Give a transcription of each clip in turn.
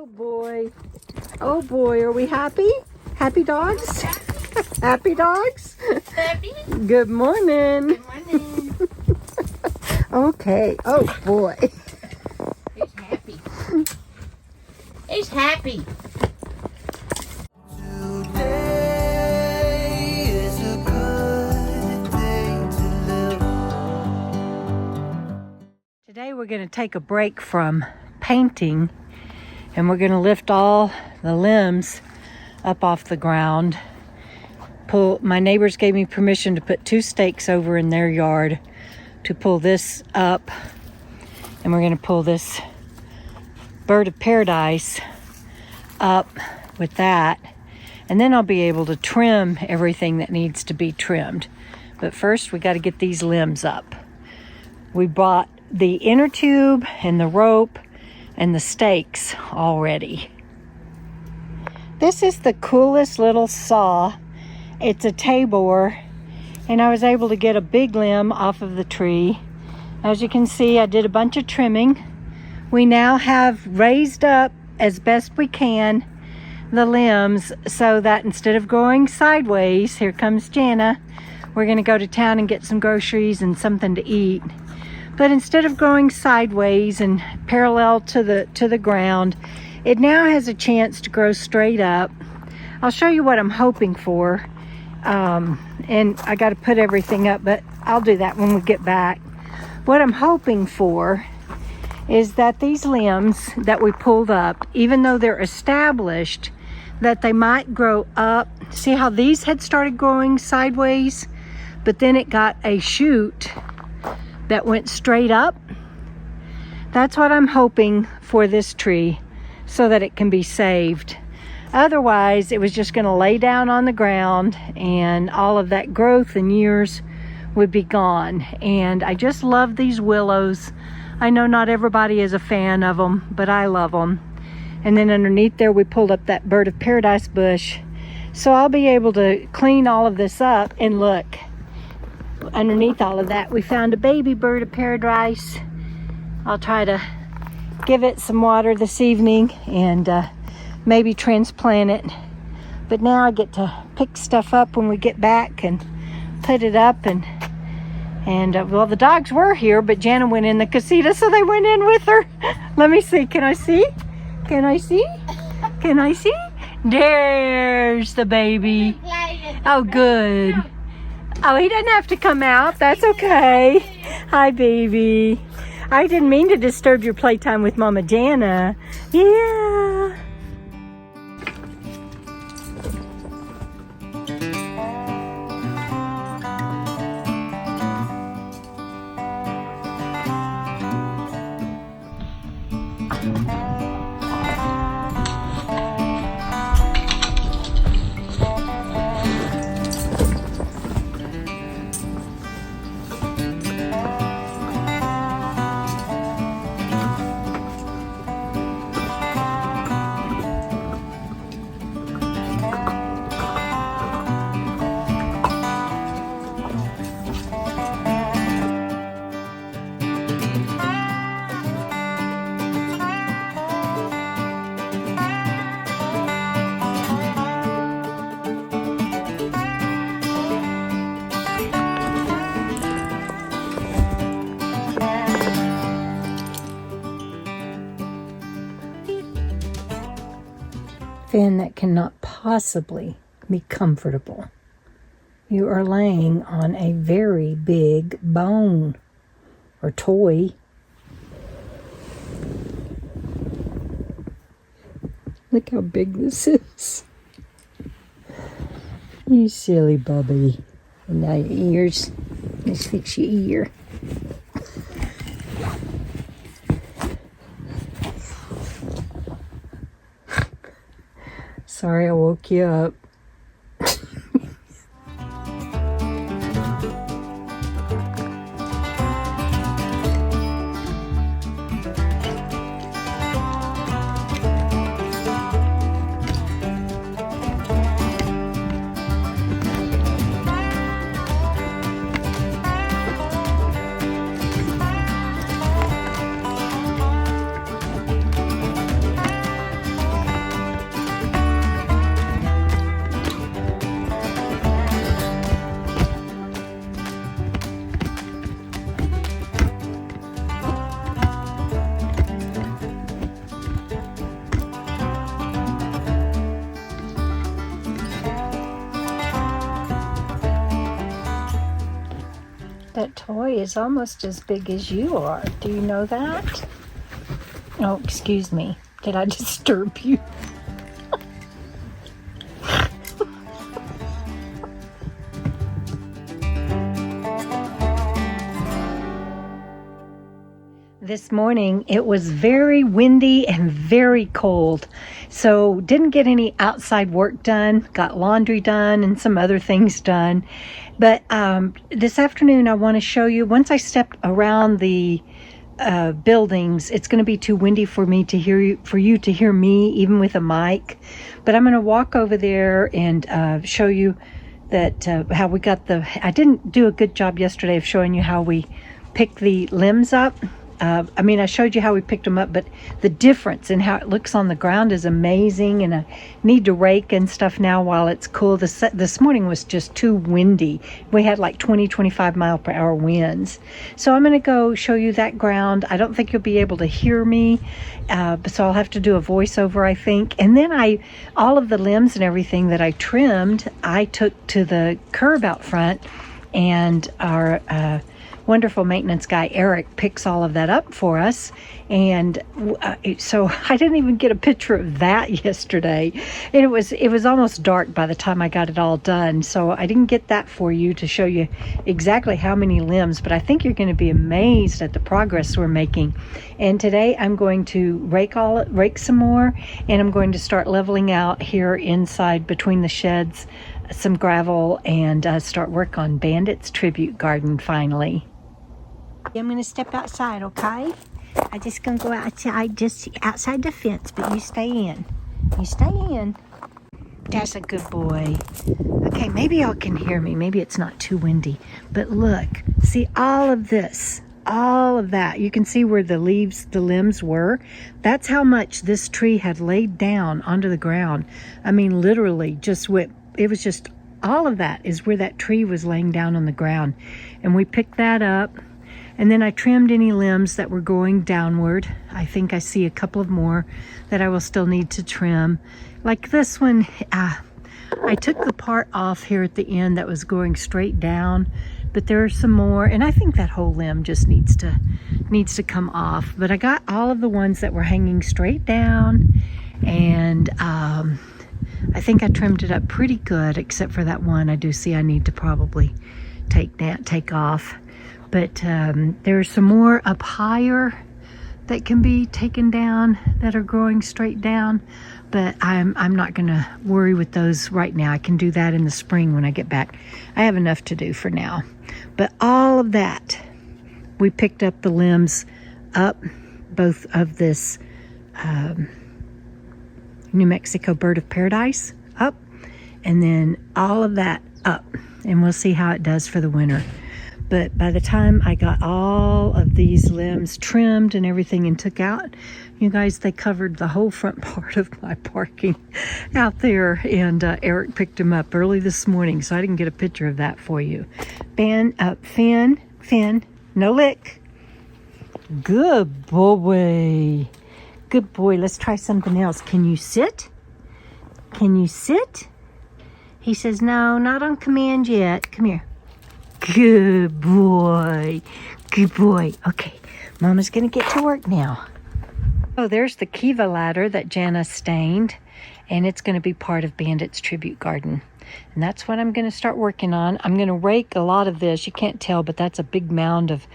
Oh boy. Oh boy, are we happy? Happy dogs? Happy dogs? Happy? Good morning. Good morning. Okay. Oh boy. He's happy. He's happy. Today we're going to take a break from painting and we're going to lift all the limbs up off the ground. My neighbors gave me permission to put 2 stakes over in their yard to pull this up, and we're going to pull this bird of paradise up with that, and then I'll be able to trim everything that needs to be trimmed. But first we got to get these limbs up. We bought the inner tube and the rope and the stakes already. This is the coolest little saw. It's a Tabor, and I was able to get a big limb off of the tree. As you can see, I did a bunch of trimming. We now have raised up as best we can the limbs so that instead of going sideways, here comes Jana, we're going to go to town and get some groceries and something to eat. But instead of going sideways and parallel to the ground, it now has a chance to grow straight up. I'll show you what I'm hoping for. And I got to put everything up, but I'll do that when we get back. What I'm hoping for is that these limbs that we pulled up, even though they're established, that they might grow up. See how these had started growing sideways, but then it got a shoot that went straight up? That's what I'm hoping for this tree so that it can be saved. Otherwise, it was just going to lay down on the ground and all of that growth and years would be gone. And I just love these willows. I know not everybody is a fan of them, but I love them. And then underneath there, we pulled up that bird of paradise bush. So I'll be able to clean all of this up. And look, underneath all of that, we found a baby bird of paradise. I'll try to give it some water this evening and maybe transplant it. But now I get to pick stuff up when we get back and put it up. And well, the dogs were here, but Jana went in the casita, so they went in with her. Let me see. Can I see? Can I see? Can I see? There's the baby. Oh, good. Oh, he doesn't have to come out. That's okay. Hi, baby. I didn't mean to disturb your playtime with Mama Jana. Yeah. Fan that cannot possibly be comfortable. You are laying on a very big bone or toy. Look how big this is. You silly bubby. And now your ears. Let's fix your ear. Sorry I woke you up. toy is almost as big as you are. Do you know that? Oh, excuse me. Did I disturb you? This morning it was very windy and very cold, so didn't get any outside work done. Got laundry done and some other things done. But this afternoon I want to show you, once I stepped around the buildings, it's going to be too windy for me to hear you, for you to hear me even with a mic. But I'm going to walk over there and show you that how we got the, I didn't do a good job yesterday of showing you how we pick the limbs up. I showed you how we picked them up, but the difference in how it looks on the ground is amazing, and I need to rake and stuff now while it's cool. This morning was just too windy. We had like 20-25 mile per hour winds. So I'm going to go show you that ground. I don't think you'll be able to hear me, so I'll have to do a voiceover, I think. And then all of the limbs and everything that I trimmed, I took to the curb out front, and our wonderful maintenance guy Eric picks all of that up for us. And so I didn't even get a picture of that yesterday, and it was almost dark by the time I got it all done, so I didn't get that for you to show you exactly how many limbs. But I think you're going to be amazed at the progress we're making. And today I'm going to rake some more, and I'm going to start leveling out here inside between the sheds some gravel, and start work on Bandit's tribute garden finally. I'm going to step outside, okay? I'm just going to go outside, just outside the fence, but you stay in. You stay in. That's a good boy. Okay, maybe y'all can hear me. Maybe it's not too windy. But look, see all of this, all of that. You can see where the limbs were. That's how much this tree had laid down onto the ground. I mean, literally it was just, all of that is where that tree was laying down on the ground. And we picked that up. And then I trimmed any limbs that were going downward. I think I see a couple of more that I will still need to trim. Like this one, I took the part off here at the end that was going straight down, but there are some more, and I think that whole limb just needs to come off. But I got all of the ones that were hanging straight down, and I think I trimmed it up pretty good, except for that one I do see I need to probably take off. But there are some more up higher that can be taken down that are growing straight down. But I'm not going to worry with those right now. I can do that in the spring when I get back. I have enough to do for now. But all of that, we picked up the limbs up, both of this New Mexico Bird of Paradise up, and then all of that up. And we'll see how it does for the winter. But by the time I got all of these limbs trimmed and everything and took out, you guys, they covered the whole front part of my parking out there. And Eric picked them up early this morning, so I didn't get a picture of that for you. Finn, no lick. Good boy. Good boy. Let's try something else. Can you sit? Can you sit? He says, no, not on command yet. Come here. Good boy. Good boy. Okay, Mama's going to get to work now. Oh, there's the Kiva ladder that Jana stained, and it's going to be part of Bandit's tribute garden. And that's what I'm going to start working on. I'm going to rake a lot of this. You can't tell, but that's a big mound of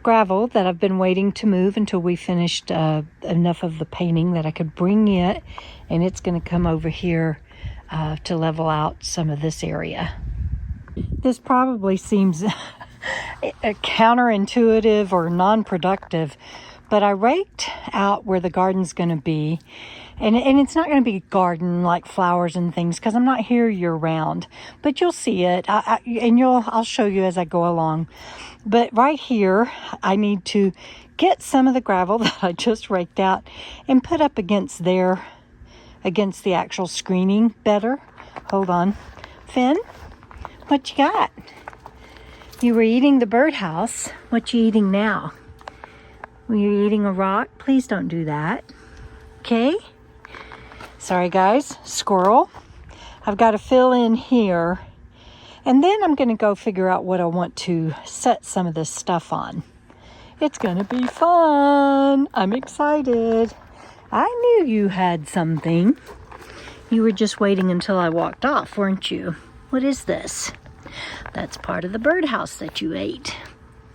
gravel that I've been waiting to move until we finished enough of the painting that I could bring it. And it's going to come over here to level out some of this area. This probably seems counterintuitive or non-productive, but I raked out where the garden's going to be, and it's not going to be garden like flowers and things because I'm not here year-round. But you'll see it, I'll show you as I go along. But right here, I need to get some of the gravel that I just raked out and put up against the actual screening better. Hold on, Finn. What you got? You were eating the birdhouse. What you eating now? Were you eating a rock? Please don't do that. Okay? Sorry guys, squirrel. I've got to fill in here. And then I'm going to go figure out what I want to set some of this stuff on. It's going to be fun. I'm excited. I knew you had something. You were just waiting until I walked off, weren't you? What is this? That's part of the birdhouse that you ate.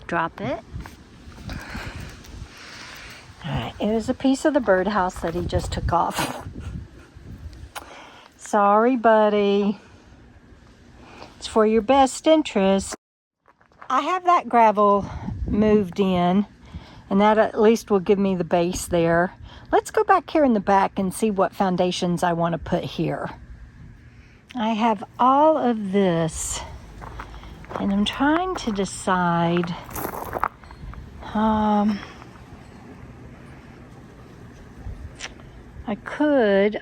Drop it. All right, it was a piece of the birdhouse that he just took off. Sorry, buddy. It's for your best interest. I have that gravel moved in, and that at least will give me the base there. Let's go back here in the back and see what foundations I want to put here. I have all of this, and I'm trying to decide.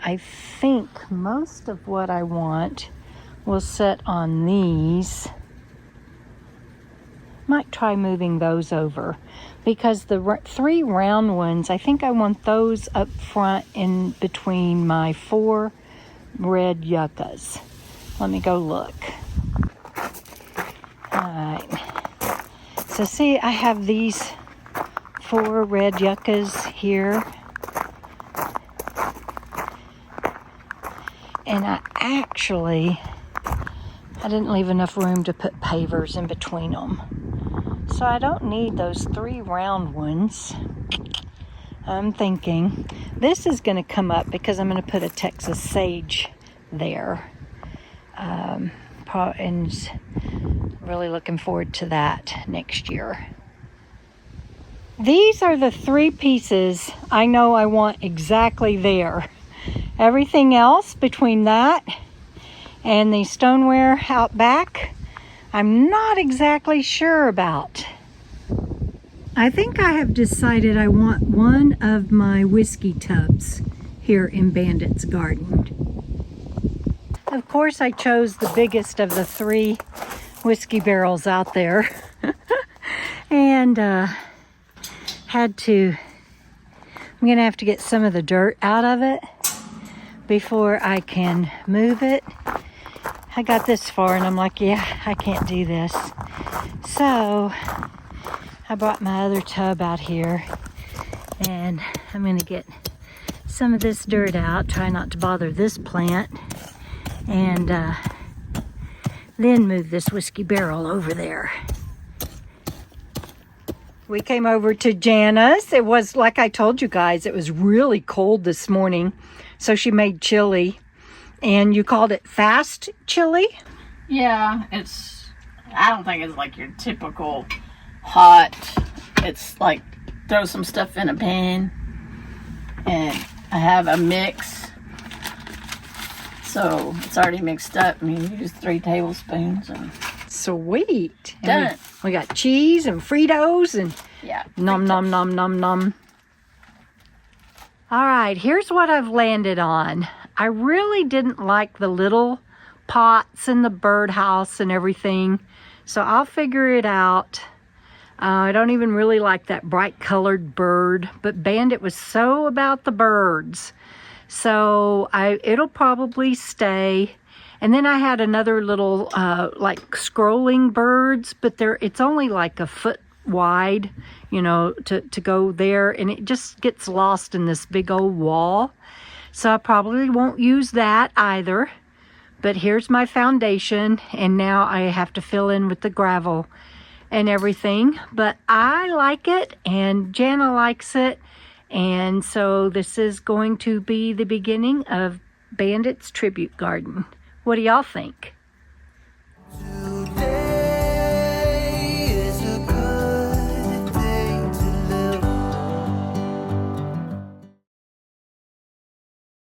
I think most of what I want will sit on these. Might try moving those over because the 3 round ones, I think I want those up front in between my 4 red yuccas. Let me go look. All right. So see, I have these 4 red yuccas here. And I didn't leave enough room to put pavers in between them. So I don't need those 3 round ones. I'm thinking this is going to come up because I'm going to put a Texas sage there. And really looking forward to that next year. These are the 3 pieces I know I want exactly there. Everything else between that and the stoneware out back, I'm not exactly sure about. I think I have decided I want one of my whiskey tubs here in Bandit's garden. Of course, I chose the biggest of the 3 whiskey barrels out there. And I'm gonna have to get some of the dirt out of it before I can move it. I got this far and I'm like, yeah, I can't do this. So I brought my other tub out here and I'm gonna get some of this dirt out, try not to bother this plant, and then move this whiskey barrel over there. We came over to Jana's. It was, like I told you guys, it was really cold this morning. So she made chili, and you called it fast chili? Yeah, I don't think it's like your typical hot. It's like throw some stuff in a pan, and I have a mix. So it's already mixed up. I mean, use 3 tablespoons and sweet. Done. We got cheese and Fritos and yeah. Nom nom nom nom nom. All right, here's what I've landed on. I really didn't like the little pots and the birdhouse and everything, so I'll figure it out. I don't even really like that bright colored bird, but Bandit was so about the birds. So it'll probably stay. And then I had another little like scrolling birds, but it's only like a foot wide, you know, to go there, and it just gets lost in this big old wall. So I probably won't use that either. But here's my foundation, and now I have to fill in with the gravel and everything. But I like it, and Jana likes it, and so this is going to be the beginning of Bandit's tribute garden. What do y'all think?